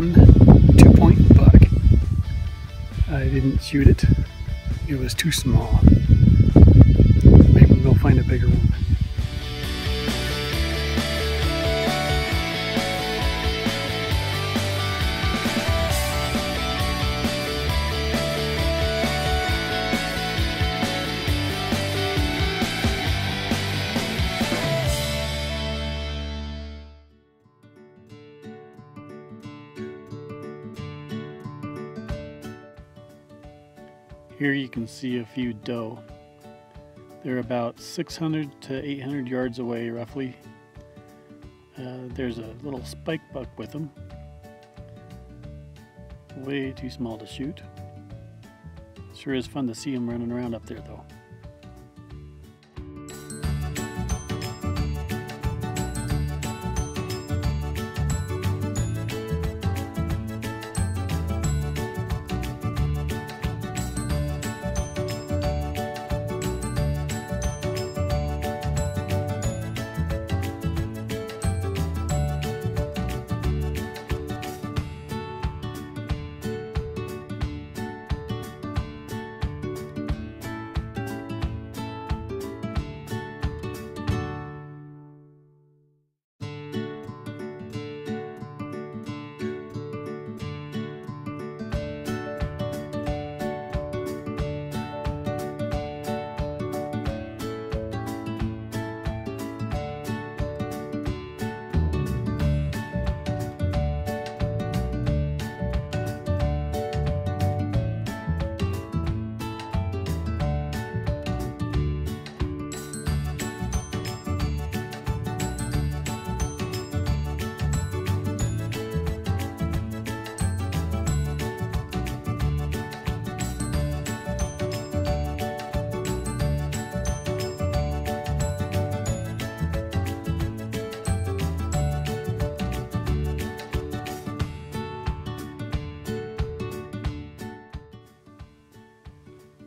one 2-point buck. I didn't shoot it. It was too small. Maybe we'll find a bigger one. Here you can see a few doe. They're about 600 to 800 yards away roughly. There's a little spike buck with them. Way too small to shoot. Sure is fun to see them running around up there though.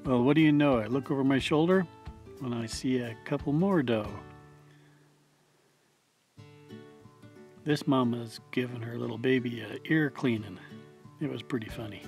Well, what do you know? I look over my shoulder and I see a couple more doe. This mama's giving her little baby a ear cleaning. It was pretty funny.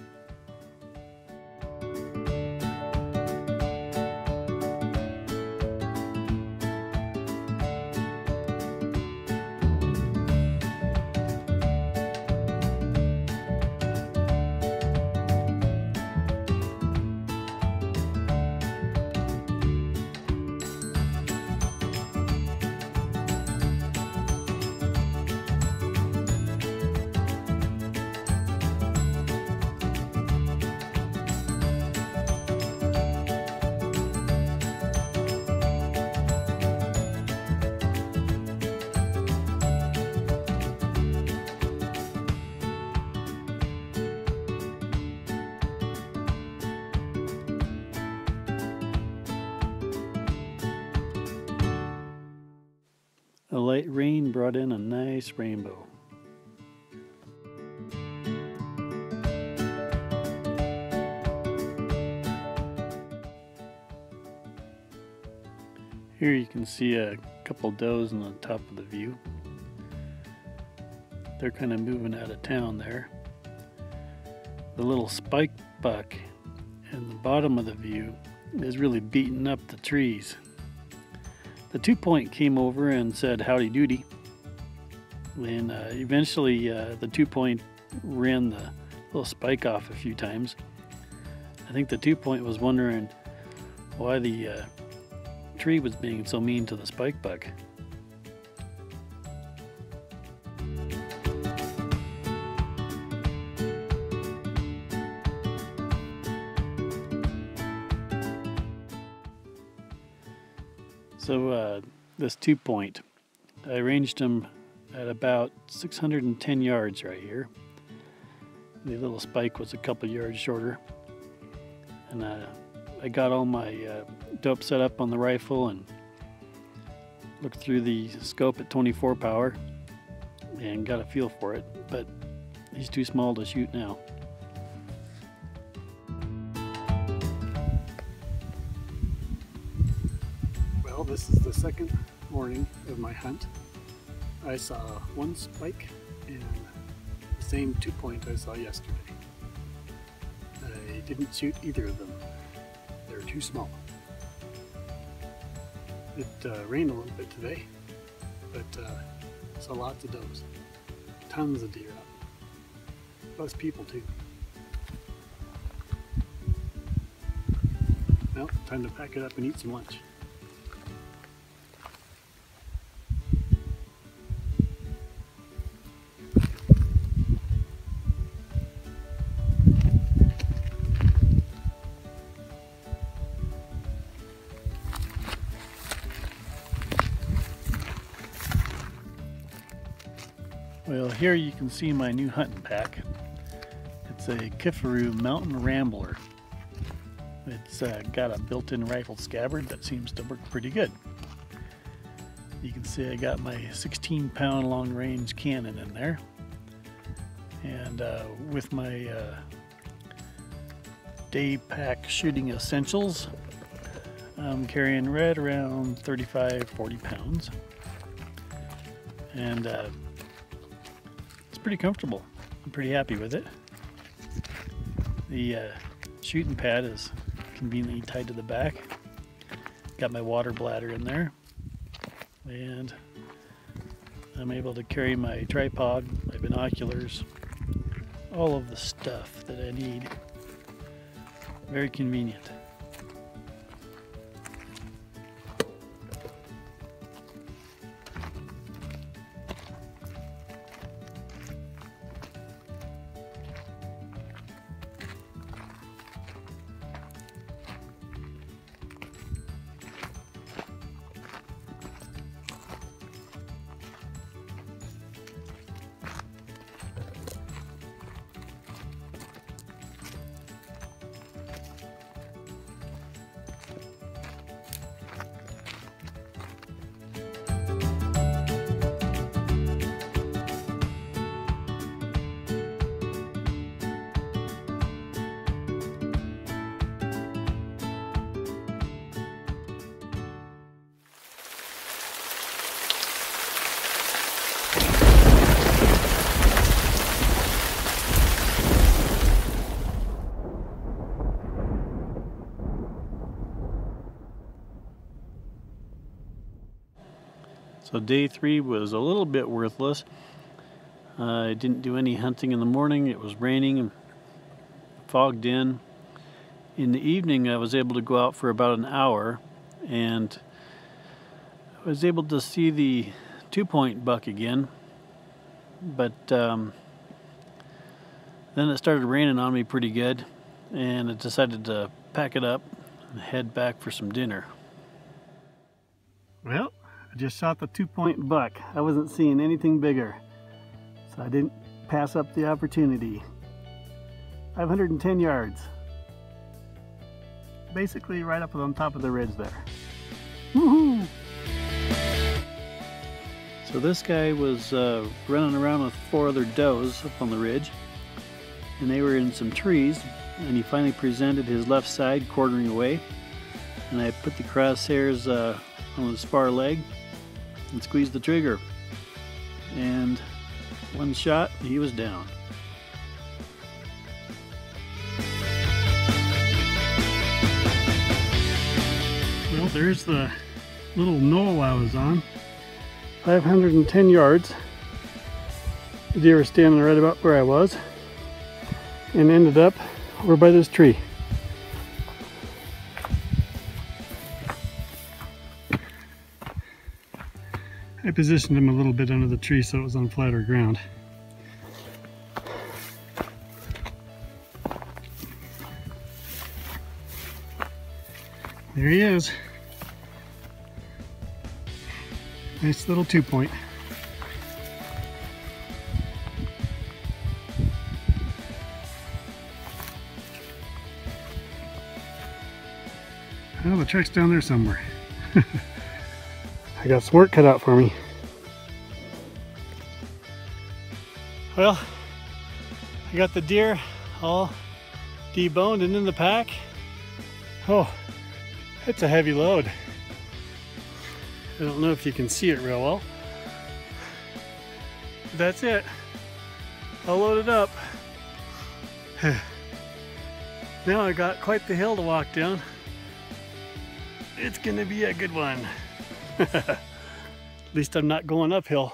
A light rain brought in a nice rainbow. Here you can see a couple does on the top of the view. They're kind of moving out of town there. The little spike buck in the bottom of the view is really beating up the trees. The 2-point came over and said howdy doody, and eventually the 2-point ran the little spike off a few times. I think the 2-point was wondering why the tree was being so mean to the spike buck. So this 2-point, I ranged him at about 610 yards right here. The little spike was a couple yards shorter. And I got all my dope set up on the rifle and looked through the scope at 24 power and got a feel for it, but he's too small to shoot now. Well, this is the second morning of my hunt. I saw one spike and the same 2-point I saw yesterday. I didn't shoot either of them. They're too small. It rained a little bit today, but saw lots of does. Tons of deer out. Plus people too. Well, time to pack it up and eat some lunch. Well, here you can see my new hunting pack. It's a Kifaru Mountain Rambler. It's got a built-in rifle scabbard that seems to work pretty good. You can see I got my 16-pound long-range cannon in there. And with my day pack shooting essentials, I'm carrying right around 35-40 pounds. And it's pretty comfortable. I'm pretty happy with it. The shooting pad is conveniently tied to the back. Got my water bladder in there, and I'm able to carry my tripod, my binoculars, all of the stuff that I need. Very convenient. So day 3 was a little bit worthless. I didn't do any hunting in the morning. It was raining and fogged in. In the evening I was able to go out for about an hour, and I was able to see the 2-point buck again, but then it started raining on me pretty good, and I decided to pack it up and head back for some dinner. Well, I just shot the 2-point buck. I wasn't seeing anything bigger, so I didn't pass up the opportunity. 510 yards. Basically right up on top of the ridge there. Woohoo! So this guy was running around with 4 other does up on the ridge, and they were in some trees, and he finally presented his left side quartering away, and I put the crosshairs on his far leg and squeezed the trigger, and one shot, he was down. Well, there's the little knoll I was on. 510 yards. The deer was standing right about where I was, and ended up over by this tree. I positioned him a little bit under the tree so it was on flatter ground. There he is. Nice little 2-point. Well, the track's down there somewhere. I got some work cut out for me. Well, I got the deer all deboned and in the pack. Oh, it's a heavy load. I don't know if you can see it real well. But that's it. I'll load it up. Now I got quite the hill to walk down. It's gonna be a good one. At least I'm not going uphill.